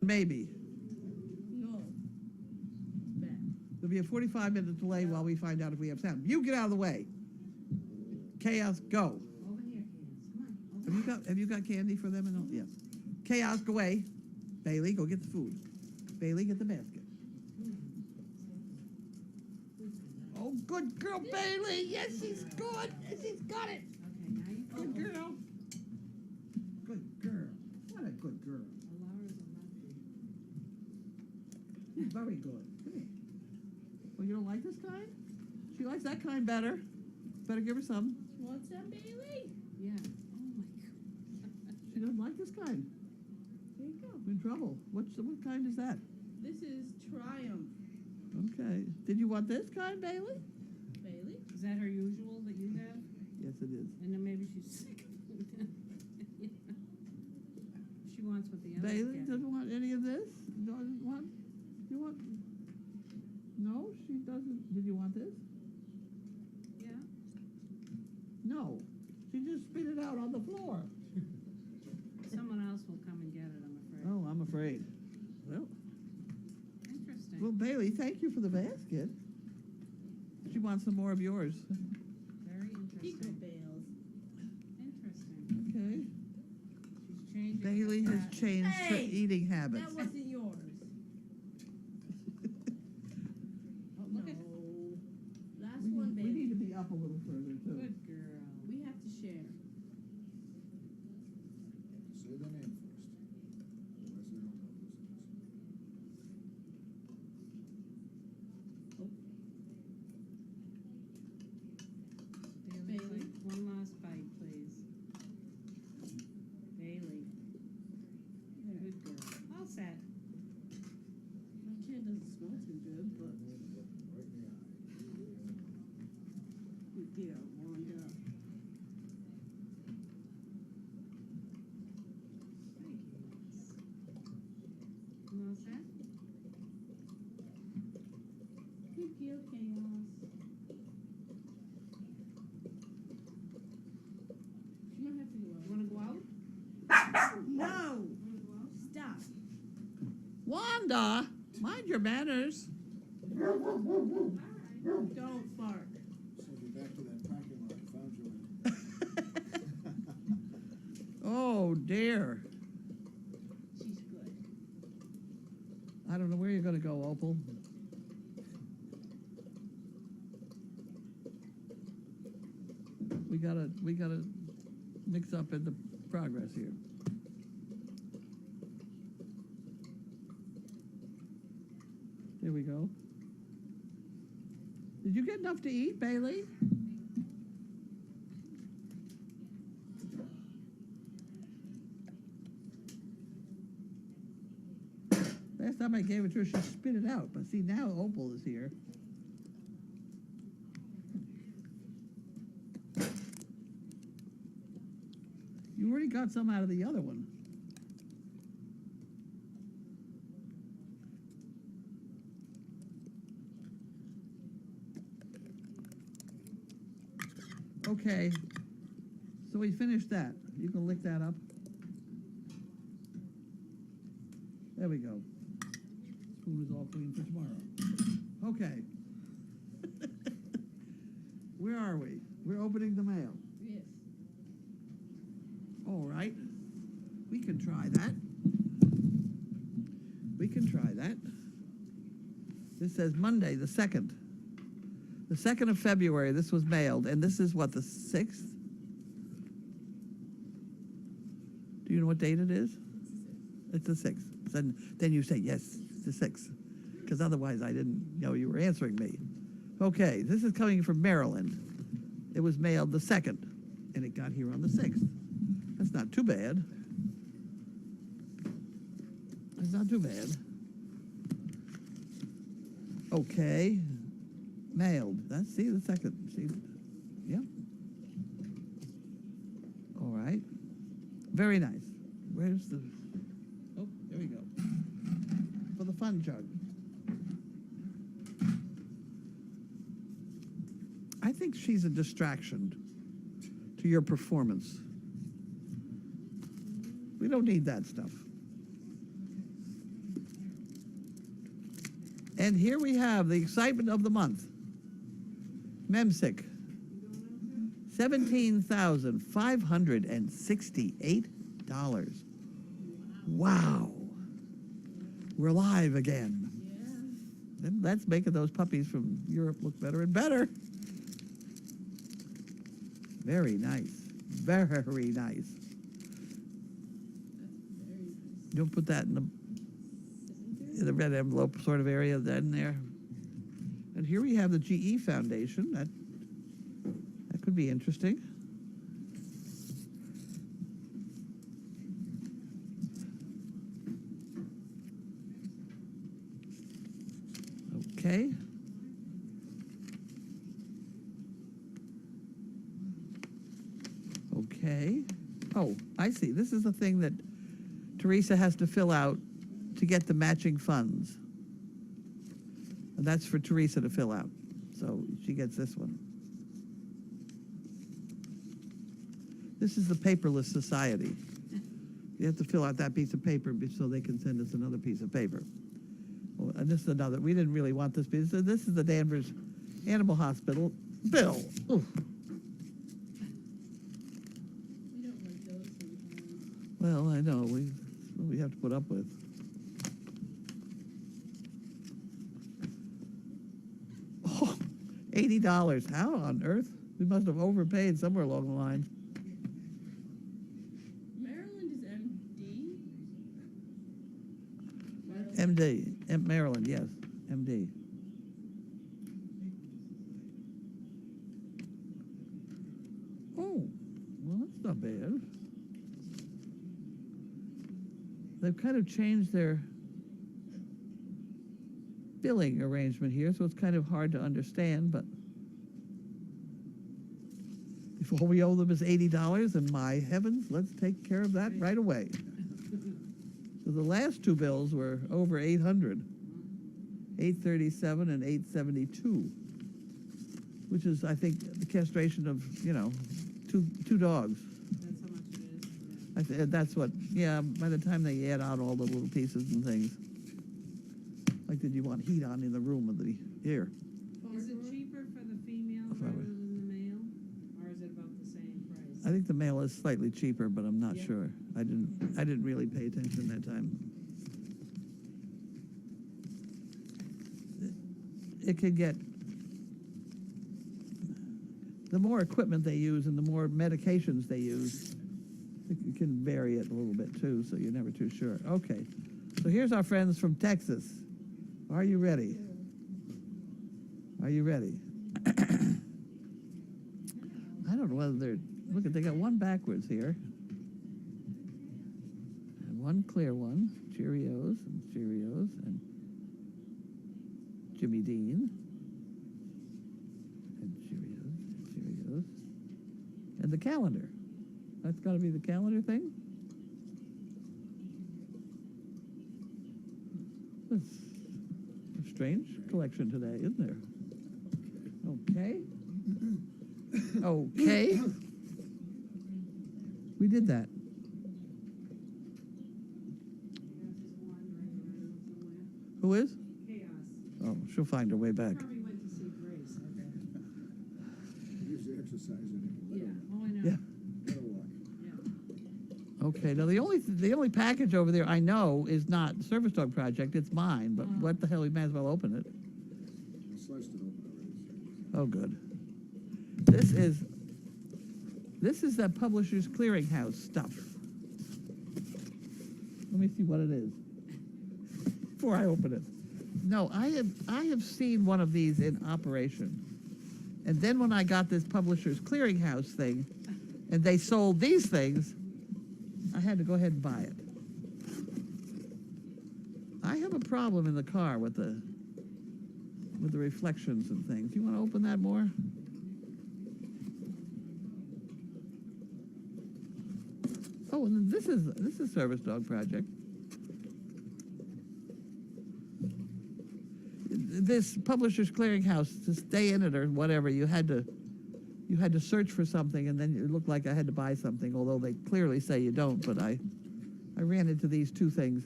maybe? No. Bad. There'll be a 45-minute delay while we find out if we have sound. You get out of the way. Chaos, go. Over here, kids. Come on. Have you got candy for them? And all? Yes. Chaos, go away. Bailey, go get the food. Bailey, get the basket. Oh, good girl, Bailey. Yes, she's good. She's got it. Okay, now you go. Good girl. Good girl. What a good girl. Laura's a lefty. Very good. Come here. Oh, you don't like this kind? She likes that kind better. Better give her some. Want some, Bailey? Yeah. Oh my God. She doesn't like this kind. Here you go. We're in trouble. What kind is that? This is Triumph. Okay. Did you want this kind, Bailey? Bailey? Is that her usual that you have? Yes, it is. And then maybe she's sick of it. She wants what the others Bailey get. doesn't want any of this? Doesn't want? You want? No, she doesn't. Did you want this? Yeah. No. She just spit it out on the floor. Someone else will come and get it, I'm afraid. Oh, I'm afraid. Well, Interesting. well, Bailey, thank you for the basket. She wants some more of yours. Very Pico interesting. Bales. Interesting. Okay. She's changing. Bailey her has pattern. changed her Hey, eating habits. That wasn't yours. Oh, look at Last we, one, need, we baby. need to be up a little further, too. good girl. We have to share. Say the name first. Otherwise they don't know whose Bailey, Bailey. take one last bite, please. Bailey. Good girl. All set. My kid doesn't smell too good, but it is. Right in the eye. good girl, Wanda. You all set? Good girl, Chaos. You don't have to go You out. wanna go out? No! Wanna go out? Stop. Wanda, mind your manners. Don't bark. Send you back to that parking lot I found you in. Oh, dear. She's good. I don't know where you're going to go, Opal. We gotta mix up in the progress here. There we go. Did you get enough to eat, Bailey? Last time I gave it to her, she spit it out. But see, now Opal is here. You already got some out of the other one. Okay, so we finished that. You can lick that up. There we go. Spoon is all clean for tomorrow. Okay. Where are we? We're opening the mail. Yes. All right. We can try that. We can try that. This says Monday, the 2nd. The 2nd of February, this was mailed, and this is what, the 6th? Do you know what date it is? It's the 6th. Then you say, yes, it's the 6th, because otherwise I didn't know you were answering me. Okay, this is coming from Maryland. It was mailed the 2nd, and it got here on the 6th. That's not too bad. That's not too bad. Okay. Mailed. That's, see, the 2nd. See, yep. All right. Very nice. Where's the, oh, there we go. For the fun jug. I think she's a distraction to your performance. We don't need that stuff. And here we have the excitement of the month. Memsic, $17,568. Wow. We're live again. Yeah. And that's making those puppies from Europe look better and better. Very nice. Very nice. That's very nice. Don't put that in the red envelope sort of area in there. And here we have the GE Foundation. That could be interesting. Okay. Okay. Oh, I see. This is the thing that Teresa has to fill out to get the matching funds. And that's for Teresa to fill out. So she gets this one. This is the paperless society. You have to fill out that piece of paper so they can send us another piece of paper. Oh, and this is another. We didn't really want this piece. So this is the Danvers Animal Hospital bill. Ooh. We don't like those sometimes. Well, I know. We have to put up with. Oh, $80. How on earth? We must have overpaid somewhere along the line. Maryland is MD? MD. Maryland, yes. MD. Oh, well, that's not bad. They've kind of changed their billing arrangement here, so it's kind of hard to understand, but if all we owe them is $80, and my heavens, let's take care of that right away. So the last two bills were over 800, 837 and 872, which is, I think, the castration of, two dogs. That's how much it is, yeah. That's what, yeah, by the time they add out all the little pieces and things. Like, did you want heat on in the room of the ear? Is it cheaper for the female Probably. rather than the male? Or is it about the same price? I think the male is slightly cheaper, but I'm not Yeah. sure. I didn't really pay attention that time. It could get, the more equipment they use and the more medications they use, it can vary it a little bit too, so you're never too sure. Okay, so here's our friends from Texas. Are you ready? Are you ready? I don't know whether they're, look at, they got one backwards here. And one clear one, Cheerios and Jimmy Dean. And Cheerios. And the calendar. That's got to be the calendar thing? That's a strange collection today, isn't there? Okay. Okay. We did that. Who is? Chaos. Oh, she'll find her way back. Probably went to see Grace, okay. Usually exercising. Yeah, oh, I know. Yeah. Gotta walk. Yeah. Okay. Now the only package over there I know is not Service Dog Project. It's mine. But what the hell? We might as well open it. I sliced it open already. Oh, good. This is that Publishers Clearinghouse stuff. Let me see what it is before I open it. No, I have seen one of these in operation, and then when I got this Publishers Clearinghouse thing, and they sold these things, I had to go ahead and buy it. I have a problem in the car with the reflections and things. You want to open that more? Oh, and this is Service Dog Project. This Publishers Clearinghouse, to stay in it or whatever, you had to search for something, and then it looked like I had to buy something, although they clearly say you don't. But I ran into these two things.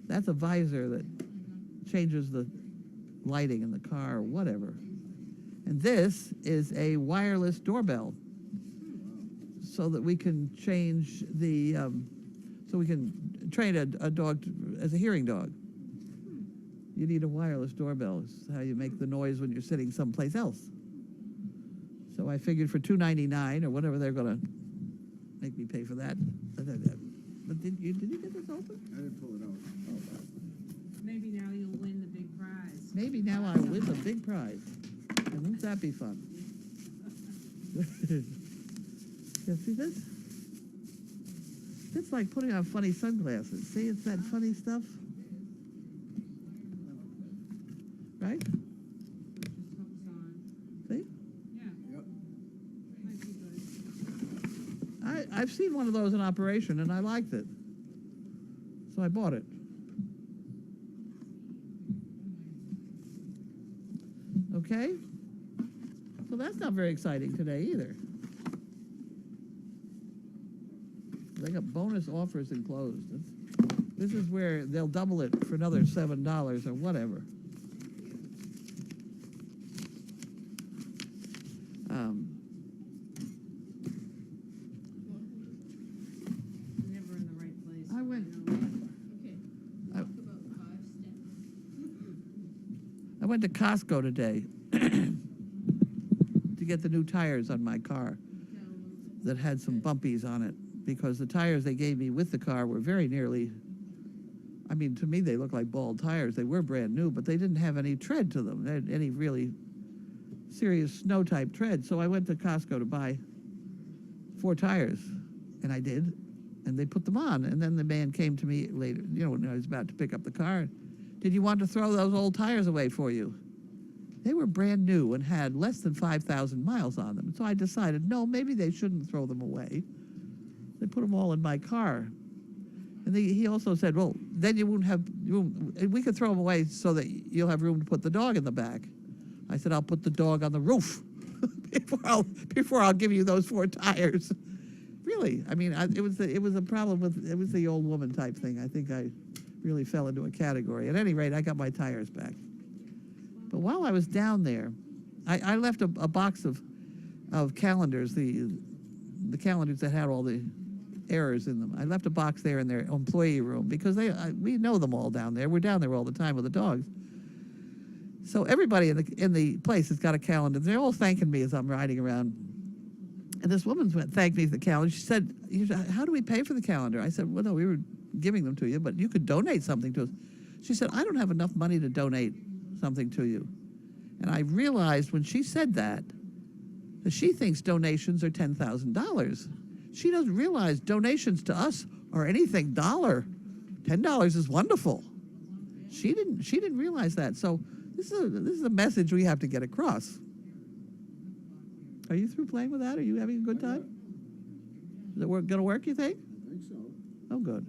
That's a visor that changes the lighting in the car or whatever. And this is a wireless doorbell, so that we can change the, so we can train a dog as a hearing dog. You need a wireless doorbell. It's how you make the noise when you're sitting someplace else. So I figured for $2.99 or whatever they're gonna make me pay for that. But did you get this open? I didn't pull it out. Maybe now you'll win the big prize. Maybe now I'll win the big prize. And won't that be fun? Yeah, see this? It's like putting on funny sunglasses. See, it's that funny stuff. Right? Just hooks on. See? Yeah, Yep. might be good. I've seen one of those in operation and I liked it. So I bought it. Okay? So that's not very exciting today either. They got bonus offers enclosed. This is where they'll double it for another $7 or whatever. Never in the right place. I went- know. Okay, I- talk about 5 steps. I went to Costco today to get the new tires on my car that had some bumpies on it, because the tires they gave me with the car were very nearly, I mean, to me they looked like bald tires. They were brand new, but they didn't have any tread to them. They had any really serious snow type tread. So I went to Costco to buy 4 tires, and I did, and they put them on. And then the man came to me later, you know, when I was about to pick up the car. Did you want to throw those old tires away for you? They were brand new and had less than 5,000 miles on them. So I decided, no, maybe they shouldn't throw them away. They put them all in my car. And he also said, well, then you won't have room. We could throw them away so that you'll have room to put the dog in the back. I said, I'll put the dog on the roof before I'll give you those 4 tires. Really, I mean, it was a problem with, it was the old woman type thing. I think I really fell into a category. At any rate, I got my tires back. But while I was down there, I left a box of calendars, the calendars that had all the errors in them. I left a box there in their employee room because we know them all down there. We're down there all the time with the dogs. So everybody in the place has got a calendar. They're all thanking me as I'm riding around. And this woman thanked me for the calendar. She said, how do we pay for the calendar? I said, well, no, we were giving them to you, but you could donate something to us. She said, I don't have enough money to donate something to you. And I realized when she said that she thinks donations are $10,000. She doesn't realize donations to us are anything dollar. $10 is wonderful. She didn't realize that. So this is a message we have to get across. Are you through playing with that? Are you having a good time? Is it going to work, you think? I think so. Oh, good.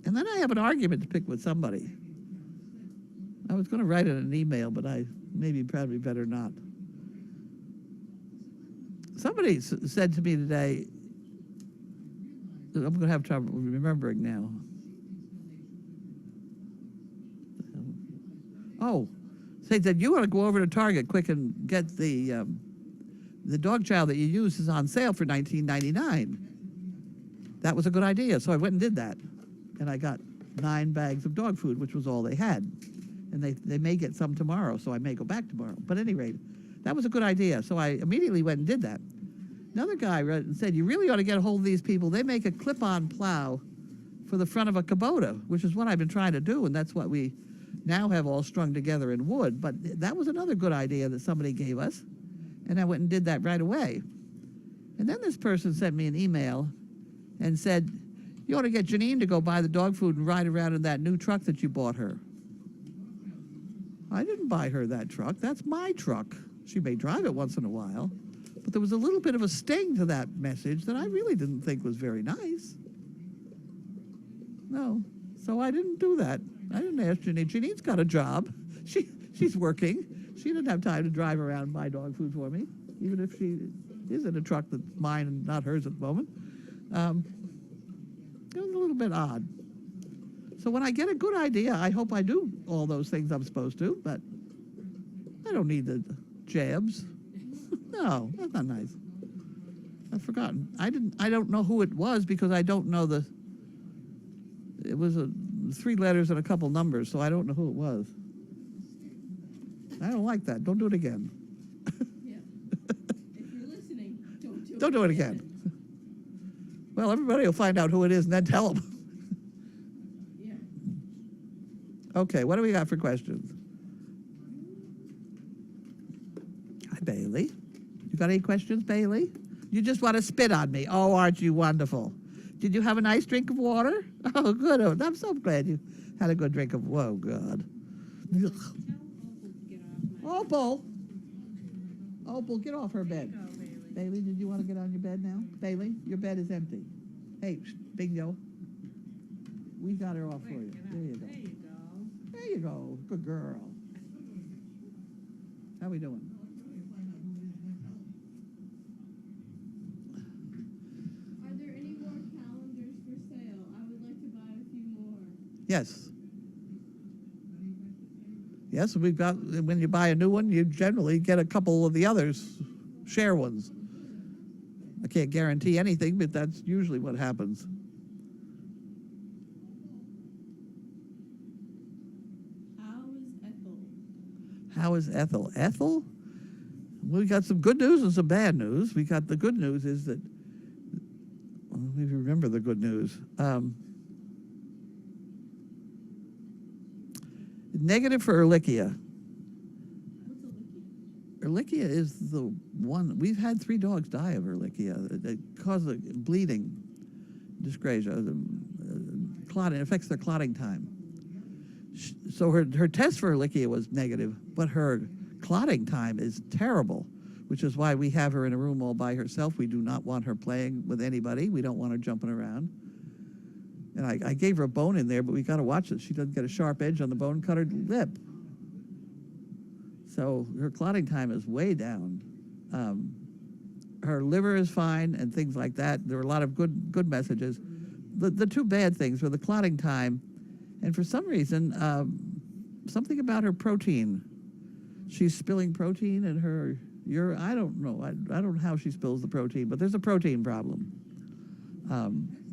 And then I have an argument to pick with somebody. I was going to write it in an email, but I probably better not. Somebody said to me today, I'm going to have trouble remembering now. Oh, they said, you want to go over to Target quick and get the dog chow that you use is on sale for $19.99. That was a good idea, so I went and did that. And I got 9 bags of dog food, which was all they had. And they may get some tomorrow, so I may go back tomorrow. But at any rate, that was a good idea, so I immediately went and did that. Another guy wrote and said, you really ought to get a hold of these people. They make a clip-on plow for the front of a Kubota, which is what I've been trying to do, and that's what we now have all strung together in wood. But that was another good idea that somebody gave us, and I went and did that right away. And then this person sent me an email and said, you ought to get Janine to go buy the dog food and ride around in that new truck that you bought her. I didn't buy her that truck. That's my truck. She may drive it once in a while. But there was a little bit of a sting to that message that I really didn't think was very nice. No. So I didn't do that. I didn't ask Janine. Janine's got a job. She's working. She didn't have time to drive around and buy dog food for me, even if she is in a truck that's mine and not hers at the moment. It was a little bit odd. So when I get a good idea, I hope I do all those things I'm supposed to, but I don't need the jabs. No, that's not nice. I've forgotten. I don't know who it was because I don't know it was 3 letters and a couple numbers, so I don't know who it was. I don't like that. Don't do it again. Yeah. If you're listening, don't do it. Don't do it again. Well, everybody will find out who it is and then tell them. Yeah. Okay, what do we got for questions? Hi, Bailey. You got any questions, Bailey? You just want to spit on me. Oh, aren't you wonderful? Did you have a nice drink of water? Oh, good. Oh, I'm so glad you had a good drink of water. Oh, God. Ugh. Tell Opal to get off my. Opal. Opal, get off her bed. Go, Bailey. Bailey, did you want to get on your bed now? Bailey, your bed is empty. Hey, Bingo. We got her off for you. Wait, get There up. you go. There you go. There you go. Good girl. How we doing? Are there any more calendars for sale? I would like to buy a few more. Yes. Yes, we've got, when you buy a new one, you generally get a couple of the others, share ones. I can't guarantee anything, but that's usually what happens. How is Ethel? How is Ethel? Ethel? We got some good news and some bad news. We got the good news is that, let me remember the good news. Negative for Ehrlichia. What's a licky? Ehrlichia is the one, we've had 3 dogs die of Ehrlichia. It causes bleeding, dyscrasia, clotting, it affects their clotting time. So her test for Ehrlichia was negative, but her clotting time is terrible, which is why we have her in a room all by herself. We do not want her playing with anybody. We don't want her jumping around. And I gave her a bone in there, but we got to watch it. She doesn't get a sharp edge on the bone, cut her lip. So her clotting time is way down. Her liver is fine and things like that. There were a lot of good messages. The 2 bad things were the clotting time, and for some reason, something about her protein. She's spilling protein in her urine. I don't know. I don't know how she spills the protein, but there's a protein problem.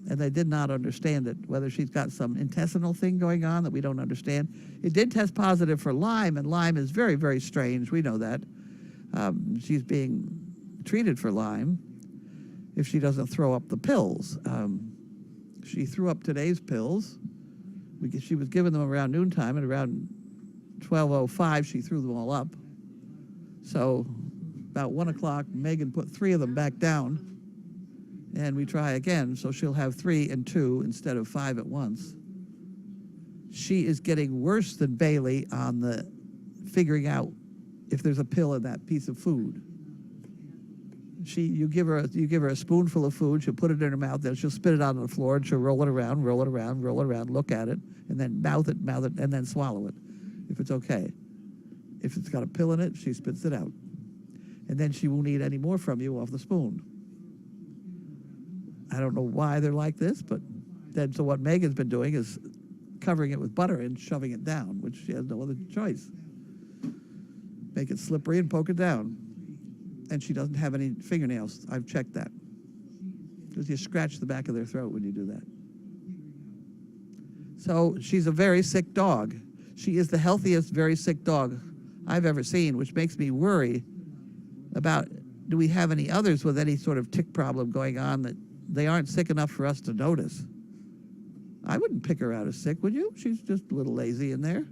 And they did not understand it, whether she's got some intestinal thing going on that we don't understand. It did test positive for Lyme, and Lyme is very, very strange. We know that. She's being treated for Lyme if she doesn't throw up the pills. She threw up today's pills. She was given them around noontime, and around 12:05, she threw them all up. So about 1 o'clock, Megan put 3 of them back down. And we try again, so she'll have 3 and 2 instead of 5 at once. She is getting worse than Bailey on the figuring out if there's a pill in that piece of food. You give her a spoonful of food, she'll put it in her mouth, then she'll spit it out on the floor, and she'll roll it around, look at it, and then mouth it, and then swallow it, if it's okay. If it's got a pill in it, she spits it out. And then she won't eat any more from you off the spoon. I don't know why they're like this, but then so what Megan's been doing is covering it with butter and shoving it down, which she has no other choice. Make it slippery and poke it down. And she doesn't have any fingernails. I've checked that. Because you scratch the back of their throat when you do that. So she's a very sick dog. She is the healthiest, very sick dog I've ever seen, which makes me worry about, do we have any others with any sort of tick problem going on that they aren't sick enough for us to notice? I wouldn't pick her out as sick, would you? She's just a little lazy in there.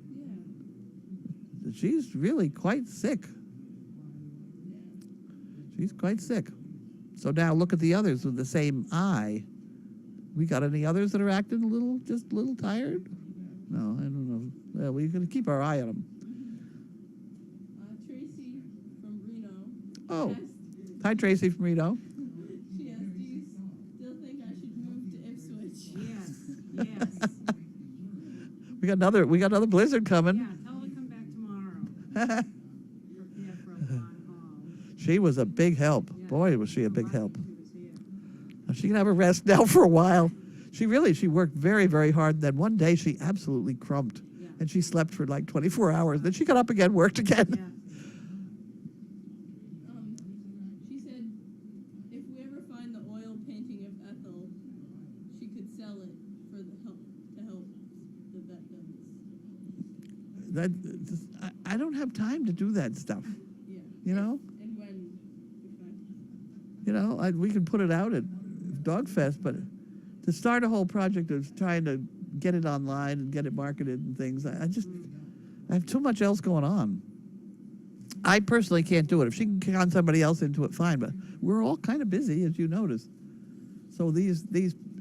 Yeah. She's really quite sick. She's quite sick. So now look at the others with the same eye. We got any others that are acting just a little tired? No, I don't know. Well, we're going to keep our eye on them. Tracy from Reno. Oh, asked- hi, Tracy from Reno. She asked, do you still think I should move to Ipswich? Yes. We got another blizzard coming. Yeah, tell her to come back tomorrow. Prepare for a long haul. She was a big help. Yeah. Boy, was she a big Lucky help. she was here. She can have a rest now for a while. She worked very, very hard. Then one day she absolutely crumped, Yeah. and she slept for like 24 hours. Then she got up again, worked again. Yeah. She said if we ever find the oil painting of Ethel, she could sell it for the help to help the vet bills. I don't have time to do that stuff. Yeah. You know? And when we find You know, we can put it out at Dogfest, but to start a whole project of trying to get it online and get it marketed and things, I have too much else going on. I personally can't do it. If she can con somebody else into it, fine, but we're all kind of busy, as you notice. So these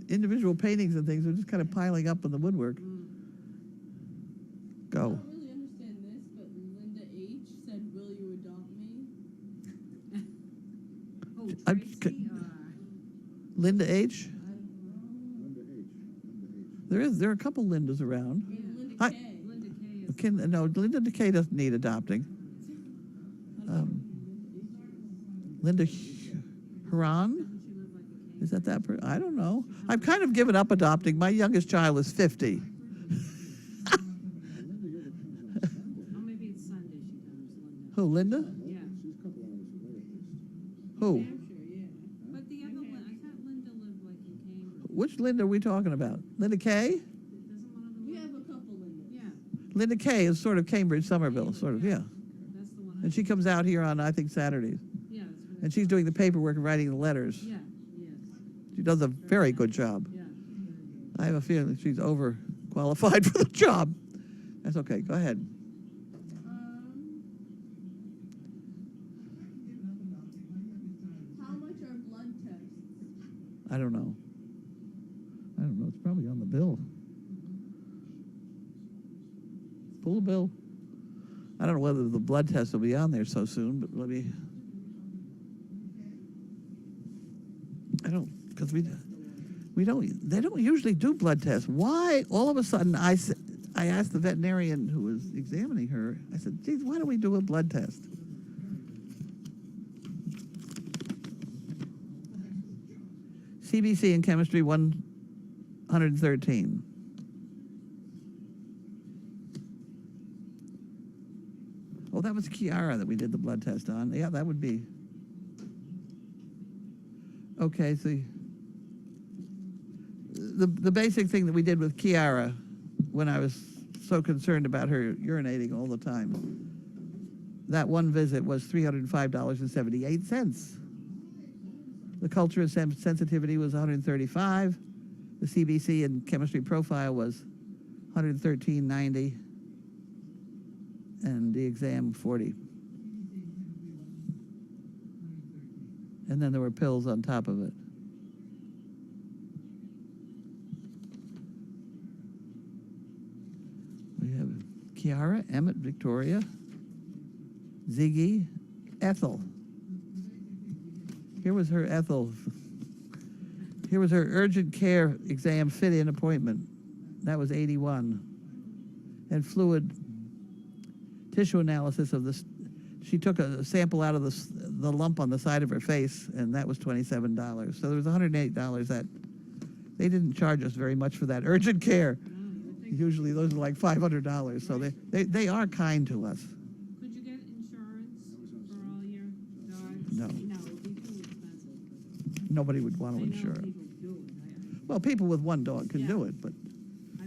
individual paintings and things are just kind of piling up in the woodwork. I Go. don't really understand this, but Linda H said, "Will you adopt me?" Oh, I'm Tracy, Linda H. I don't know. Linda H. Linda H. There are a couple Lindas around. I mean, Linda Hi- K. Linda Kay is. No, Linda DeKay doesn't need adopting. Linda Huron? Doesn't she live like a king? Is that person? I don't know. I've kind of given up adopting. My youngest child is 50. Linda usually comes on Sunday. Oh, maybe it's Sunday she comes, Linda. Who, Linda? Yeah. She's a couple hours away at least. Who? Hampshire, yeah. But the other, I thought Linda lived like in Cambridge. Which Linda are we talking about? Linda Kay? Doesn't one of them We live? have a couple Lindas. Yeah, Linda Kay is sort of Cambridge, Somerville, sort of, yeah. that's the one. And she comes out here on, I think, Saturdays. Yeah, that's what And she's doing the paperwork and writing the letters. Yeah, yes, She does a very good job. yeah. I have a feeling that she's overqualified for the job. That's okay. Go ahead. How much are blood tests? I don't know. It's probably on the bill. Pull the bill. I don't know whether the blood test will be on there so soon, but let me. I don't, because we don't. They don't usually do blood tests. Why? All of a sudden, I asked the veterinarian who was examining her. I said, "Geez, why don't we do a blood test?" CBC in chemistry 113. Oh, that was Kiara that we did the blood test on. Yeah, that would be. Okay, see. The basic thing that we did with Kiara when I was so concerned about her urinating all the time, that one visit was $305.78. The culture of sensitivity was 135. The CBC and chemistry profile was 113.90. And the exam 40. And then there were pills on top of it. We have Kiara, Emmett, Victoria, Ziggy, Ethel. Here was her Ethel. Here was her urgent care exam fit-in appointment. That was 81. And fluid tissue analysis of this. She took a sample out of the lump on the side of her face, and that was $27. So there was $108 that they didn't charge us very much for that urgent care. No, you would think. Usually those are like $500. So they are kind to us. Could you get insurance for all your dogs? No. No, it would be too expensive. Nobody would I want know to insure it. people do it. Well, people with one dog can Yeah. do it, but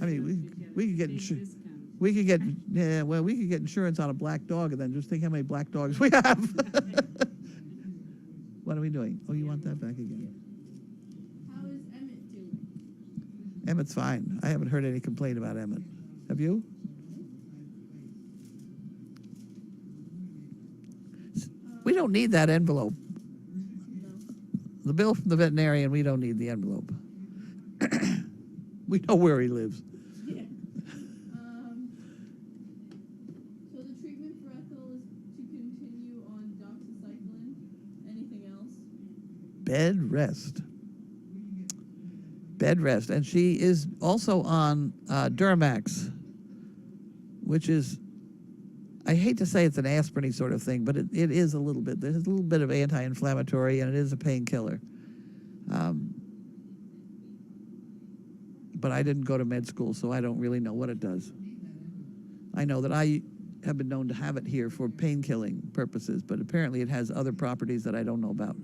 I mean, don't know if you'd we could get big insu- discount. we could get we could get insurance on a black dog, and then just think how many black dogs we have. What are we doing? Oh, you want that back again? How is Emmett doing? Emmett's fine. I haven't heard any complaint about Emmett. Have you? We don't need that envelope. The bill from the veterinarian, we don't need the envelope. We know where he lives. Yeah. So the treatment for Ethel is to continue on doxycycline. Anything else? Bed rest. Bed rest. And she is also on Duramax, which is, I hate to say it's an aspirin sort of thing, but it is a little bit. There's a little bit of anti-inflammatory, and it is a painkiller. but I didn't go to med school, so I don't really know what it does. I know that I have been known to have it here for pain killing purposes, but apparently it has other properties that I don't know about.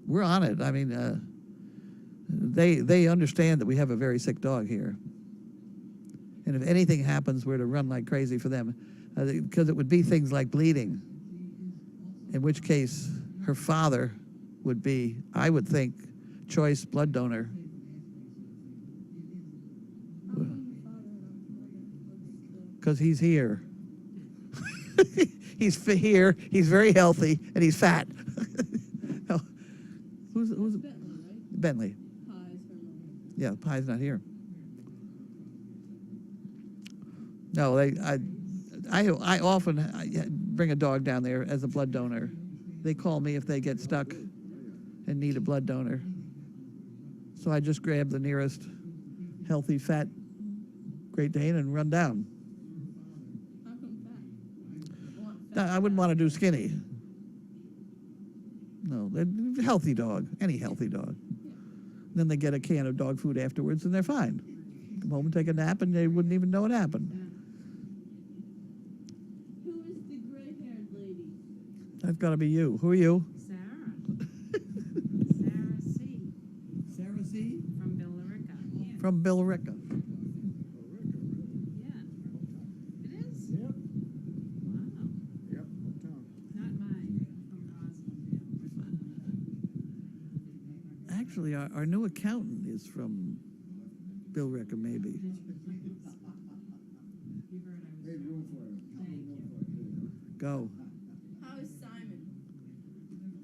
We're on it. I mean, they understand that we have a very sick dog here. And if anything happens, we're to run like crazy for them, because it would be things like bleeding, in which case her father would be, I would think, choice blood donor. How come the father what's Because he's here. He's here, he's very healthy, and he's fat. No. Who's the Bentley, right? Bentley? Pie's her mother. Yeah, Pie's not here. No, I often bring a dog down there as a blood donor. They call me if they get stuck and need a blood donor. So I just grab the nearest healthy, fat Great Dane and run down. How come fat? Want No, fat I wouldn't want to cat. do skinny. No, they're a healthy dog, any healthy dog. Then they get a can of dog food afterwards and they're fine. Come home and take a nap and they wouldn't even know it happened. Who is the gray-haired lady? That's got to be you. Who are you? Sarah. Sarah C. Sarah C. From Billerica. Yeah. From Billerica. Yeah. It is? Yep, Wow. yep, hometown. Not mine. From Roslindale. Actually, our new accountant is from Billerica, maybe. You heard I was. Made room for him. Thank Made room you. for him. Go. How is Simon?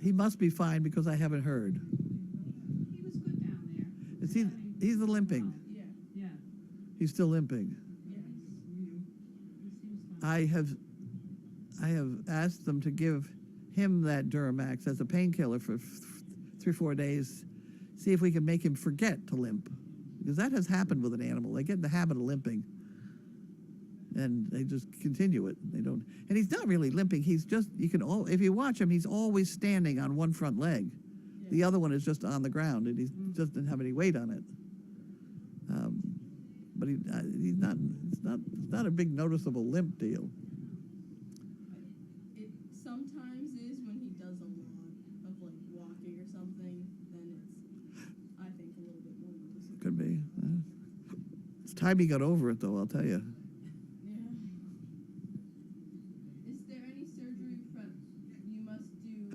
He must be fine because I haven't heard. He was good down there. Is he? He's the limping. Yeah. Yeah. He's still limping. Yes. He seems fine. I have asked them to give him that Duramax as a painkiller for 3 or 4 days. See if we can make him forget to limp, because that has happened with an animal. They get in the habit of limping, and they just continue it. They don't, and he's not really limping. He's just, if you watch him, he's always standing on one front leg. The other one is just on the ground, and he just doesn't have any weight on it. But he's not. It's not a big noticeable limp deal. It sometimes is when he does a lot of like walking or something. Then it's, I think, a little bit more noticeable. Could be. It's time he got over it, though. I'll tell you. Yeah. Is there any surgery prep you must do?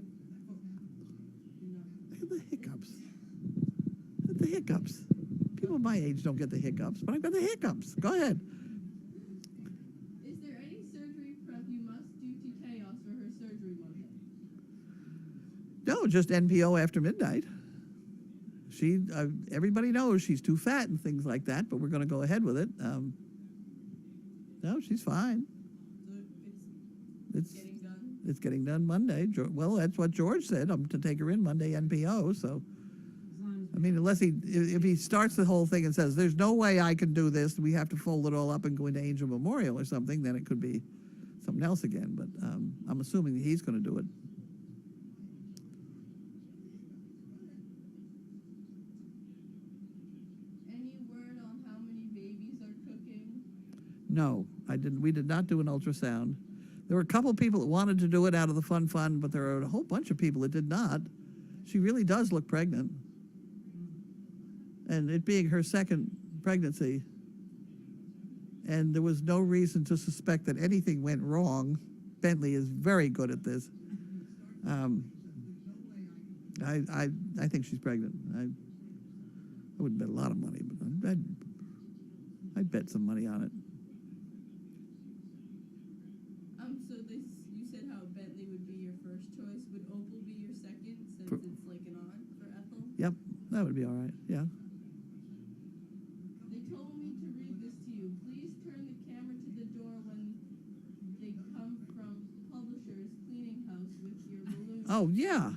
Look at the hiccups. Look at the hiccups. People my age don't get the hiccups, but I've got the hiccups. Go ahead. Is there any surgery prep you must do to Chaos for her surgery Monday? No, just NPO after midnight. Everybody knows she's too fat and things like that, but we're going to go ahead with it. No, she's fine. So It's getting done. it's getting done Monday. Well, that's what George said. I'm to take her in Monday NPO. So, As long as I mean, if he starts the whole thing and says, "There's no way I can do this. We have to fold it all up and go into Angel Memorial or something," then it could be something else again. But I'm assuming that he's going to do it. Any word on how many babies are cooking? No, I didn't. We did not do an ultrasound. There were a couple people that wanted to do it out of the fund, but there are a whole bunch of people that did not. She really does look pregnant. And it being her second pregnancy, and there was no reason to suspect that anything went wrong. Bentley is very good at this. I think she's pregnant. I wouldn't bet a lot of money, but I'd bet some money on it. So you said how Bentley would be your first choice. Would Opal be your second since For- it's like an aunt for Ethel? Yep, that would be all right. Yeah. They told me to read this to you. Please turn the camera to the door when they come from Publishers Cleaning House with your balloon. Oh yeah,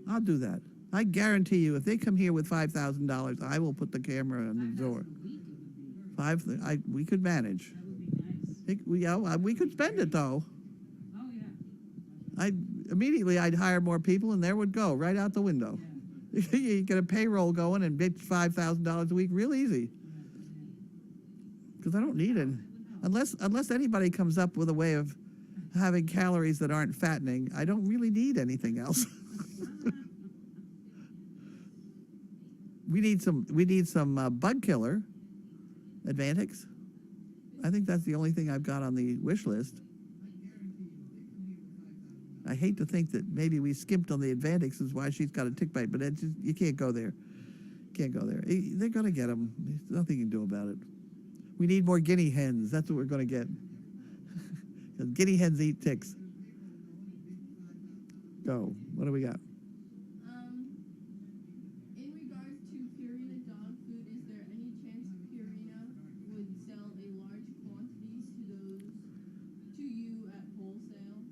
I'll do that. I guarantee you, if they come here with $5,000, I will put the camera on the door. We could manage. that would be nice. We could spend it though. Oh, yeah. I'd hire more people, and there would go right out the window. Yeah. You get a payroll going and make $5,000 a week real easy. Because I don't need it. Unless anybody comes up with a way of having calories that aren't fattening, I don't really need anything else. We need some bug killer, Advantix. I think that's the only thing I've got on the wish list. I hate to think that maybe we skimped on the Advantix is why she's got a tick bite, but you can't go there. Can't go there. They're going to get them. There's nothing you can do about it. We need more guinea hens. That's what we're going to get. 'Cause guinea hens eat ticks. Go. What do we got? In regards to Purina dog food, is there any chance Purina would sell a large quantities to you at wholesale?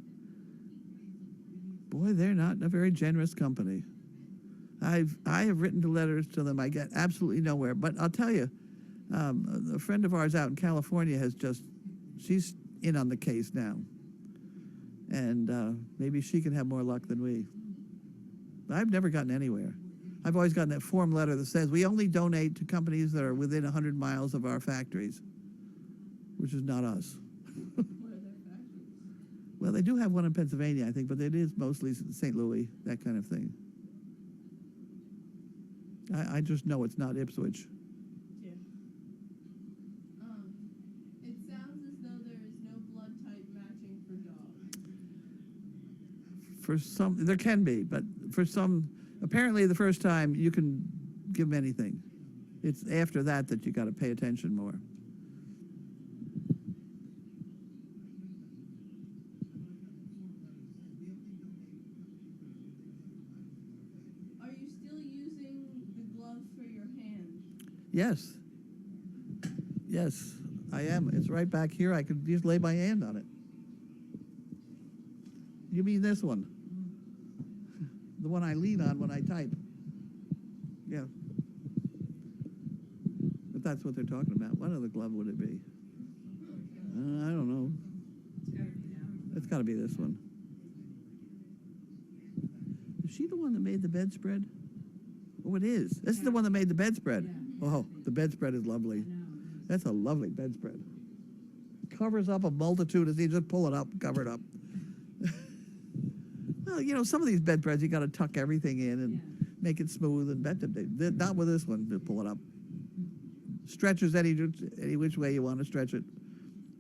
Boy, they're not a very generous company. I have written letters to them. I get absolutely nowhere. But I'll tell you, a friend of ours out in California she's in on the case now. And maybe she can have more luck than we. I've never gotten anywhere. I've always gotten that form letter that says we only donate to companies that are within 100 miles of our factories, which is not us. What are their factories? Well, they do have one in Pennsylvania, I think, but it is mostly St. Louis, that kind of thing. I just know it's not Ipswich. Yeah. It sounds as though there is no blood type matching for dogs. For some, there can be, but for some, apparently the first time you can give them anything. It's after that you got to pay attention more. Are you still using the glove for your hand? Yes. Yes, I am. It's right back here. I could just lay my hand on it. You mean this one? The one I lean on when I type. Yeah. But that's what they're talking about. What other glove would it be? I don't know. It's got to be this one. Is she the one that made the bedspread? Oh, it is. This is the one that made the bedspread. Oh, the bedspread is lovely. That's a lovely bedspread. Covers up a multitude of things. Just pull it up, cover it up. Well, you know, some of these bedspreads, you got to tuck everything in and make it smooth and better. Not with this one. Just pull it up. Stretches any which way you want to stretch it.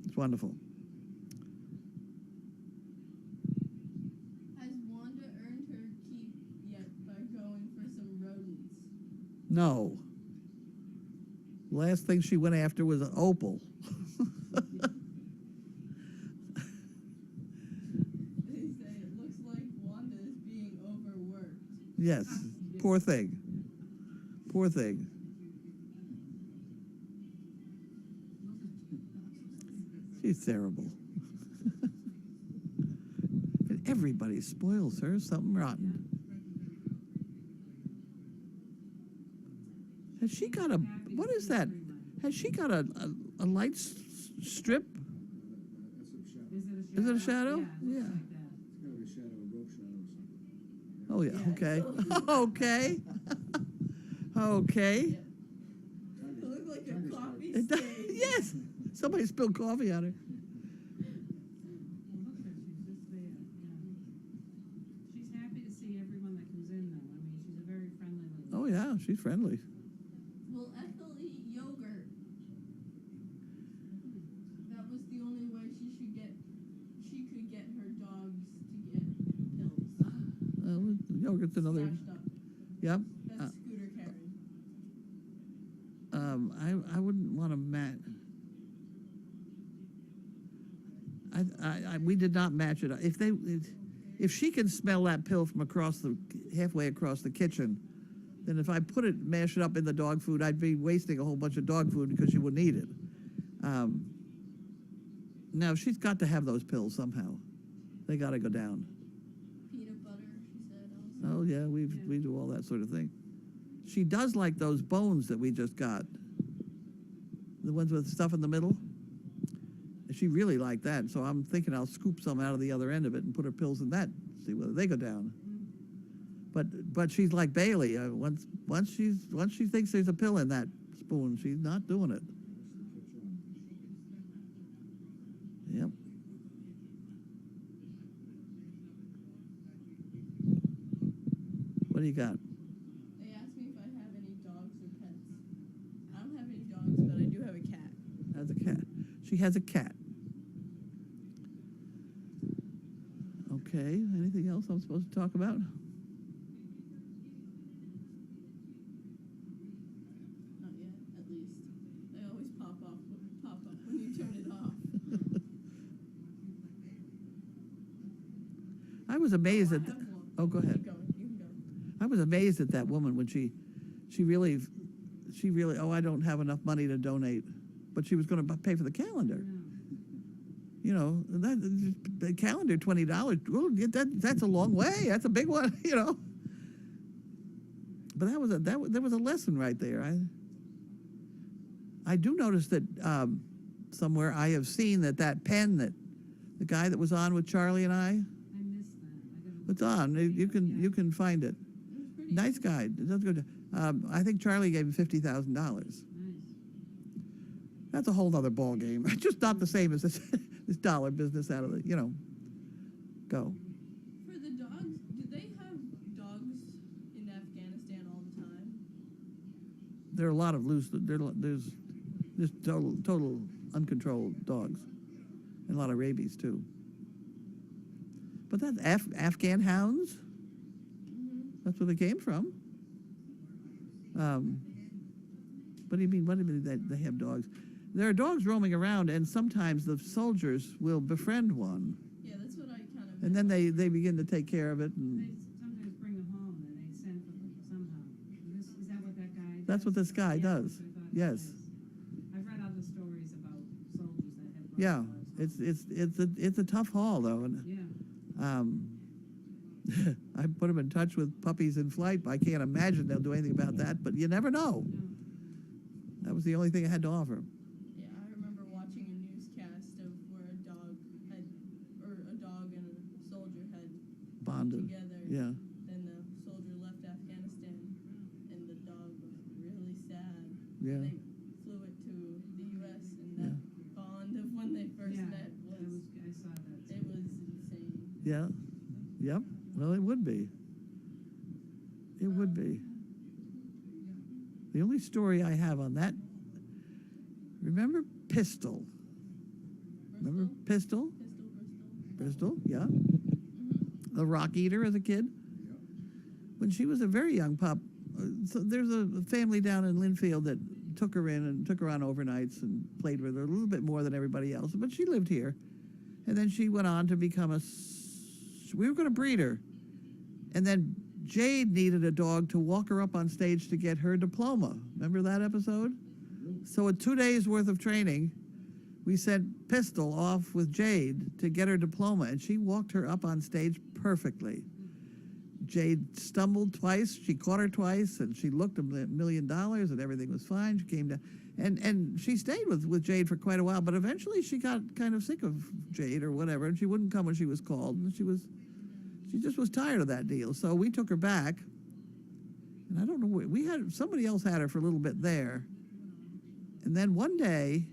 It's wonderful. Has Wanda earned her keep yet by going for some rodents? No. Last thing she went after was an opal. They say it looks like Wanda is being overworked. Yes. Poor thing. Poor thing. She's terrible. And everybody spoils her something rotten. Has she got a, what is that? Has she got a light strip? That's a shadow. Is it a shadow? Yeah. It's gotta be a shadow, a rope shadow or something. Oh, yeah, Yeah, okay. it's Okay. Okay. It looked like a Tongue is coffee It does, stain. yes. Somebody spilled coffee on her. She's happy to see everyone that comes in, though. I mean, she's a very friendly lady. Oh, yeah, she's friendly. Will Ethel eat yogurt? That was the only way she could get her dogs to get pills. Yogurt's another, Smashed up. yep. That's Scooter Karen. I wouldn't want to match. We did not match it. If she can smell that pill from halfway across the kitchen, then if I mash it up in the dog food, I'd be wasting a whole bunch of dog food because she wouldn't eat it. Now she's got to have those pills somehow. They got to go down. Peanut butter, she said also. Oh yeah, we do all that sort of thing. She does like those bones that we just got. The ones with stuff in the middle. She really liked that, so I'm thinking I'll scoop some out of the other end of it and put her pills in that, see whether they go down. But she's like Bailey. Once she thinks there's a pill in that spoon, she's not doing it. Yep. What do you got? They asked me if I have any dogs or pets. I don't have any dogs, but I do have a cat. Has a cat. She has a cat. Okay. Anything else I'm supposed to talk about? Not yet, at least. They always pop up when you turn it off. I was amazed I at. have one. Oh, go ahead. Keep going. You can go. I was amazed at that woman when she really. Oh, I don't have enough money to donate, but she was going to pay for the calendar. You know, the calendar, $20. Well, that's a long way. That's a big one. You know. But there was a lesson right there. I do notice that somewhere I have seen that pen that the guy that was on with Charlie and I. I missed that. It's on. You can find it. It was pretty Nice guy. It does good. I think Charlie gave him $50,000. Nice. That's a whole other ball game. Just not the same as this dollar business out of the go. For the dogs, do they have dogs in Afghanistan all the time? There are a lot of there's just total uncontrolled dogs, and a lot of rabies too. But that's Afghan hounds. Mm-hmm. That's where they came from. What do you mean? What do you mean that they have dogs? There are dogs roaming around, and sometimes the soldiers will befriend one, Yeah, that's what I kind of. and then they begin to take care of it. They And sometimes bring them home and they send for them somehow. Is that what that guy does? that's what this guy Yeah, does. that's what I thought it Yes. was. I've read other stories about soldiers that have brought Yeah, dogs home. it's a tough haul though, and Yeah. I put them in touch with puppies in flight. But I can't imagine they'll do anything about that, but you never know. No. That was the only thing I had to offer. Yeah, I remember watching a newscast of where a dog and a soldier had Bonded. together. Yeah. Then the soldier left Afghanistan, and the dog was really sad. Yeah. They flew it to the U.S. and that bond of when they first Yeah, met was I saw that. it was insane. Yeah. Yep. Well, it would be. It would be. The only story I have on that. Remember Pistol? Remember Pistol? Bristol. Bristol, yeah. Mm-hmm. The rock eater as a kid. When she was a very young pup, so there's a family down in Linfield that took her in and took her on overnights and played with her a little bit more than everybody else. But she lived here. And then she went on to become we were going to breed her. And then Jade needed a dog to walk her up on stage to get her diploma. Remember that episode? So in 2 days worth of training, we sent Pistol off with Jade to get her diploma, and she walked her up on stage perfectly. Jade stumbled twice, she caught her twice, and she looked $1 million, and everything was fine. She came down, and she stayed with Jade for quite a while, but eventually she got kind of sick of Jade or whatever, and she wouldn't come when she was called, and she just was tired of that deal. So we took her back, and I don't know, somebody else had her for a little bit there. And then one day,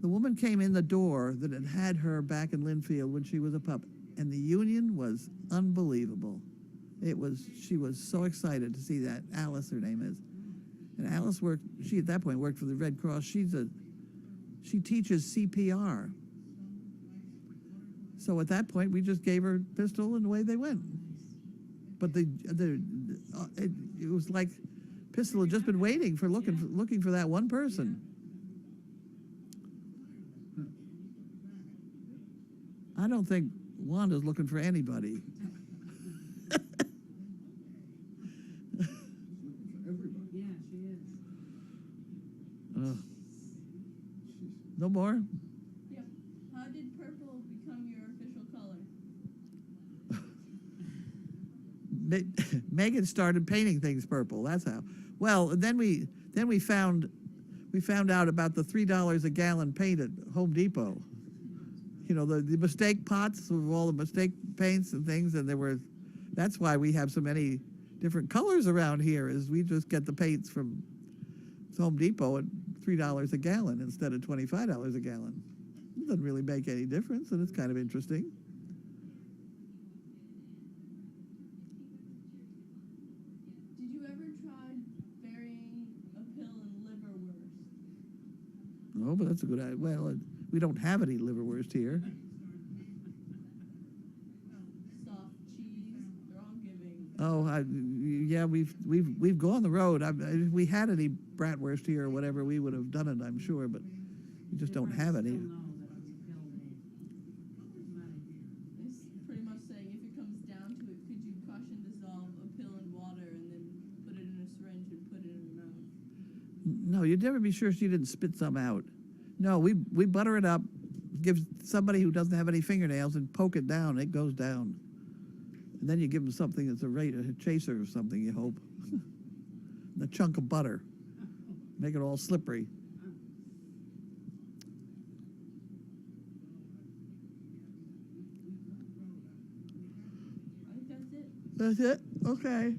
the woman came in the door that had her back in Linfield when she was a pup, and the union was unbelievable. She was so excited to see that. Alice, her name is. And Alice she at that point worked for the Red Cross. She teaches CPR. So at that point, we just gave her Pistol, and away they went. But it was like Pistol had just been waiting for looking for that one person. I don't think Wanda's looking for anybody. Everybody. Yeah, she is. No more? Yep. How did purple become your official color? Megan started painting things purple. That's how. Well, then we found out about the $3 a gallon paint at Home Depot. You know, the mistake pots with all the mistake paints and things, and That's why we have so many different colors around here, is we just get the paints from Home Depot at $3 a gallon instead of $25 a gallon. It doesn't really make any difference, and it's kind of interesting. Did you ever try burying a pill in liverwurst? Oh, but that's a good idea. Well, we don't have any liverwurst here. Soft cheese, they're all giving. Oh, yeah, we've gone the road. If we had any bratwurst here or whatever, we would have done it, I'm sure, but we just don't have any. Still know that we killed money. It's pretty much saying if it comes down to it, could you caution dissolve a pill in water and then put it in a syringe and put it in your mouth? No, you'd never be sure she didn't spit some out. No, we butter it up, give somebody who doesn't have any fingernails and poke it down, it goes down. And then you give them something that's a chaser or something, you hope. And a chunk of butter. Make it all slippery. I think that's it. That's it? Okay.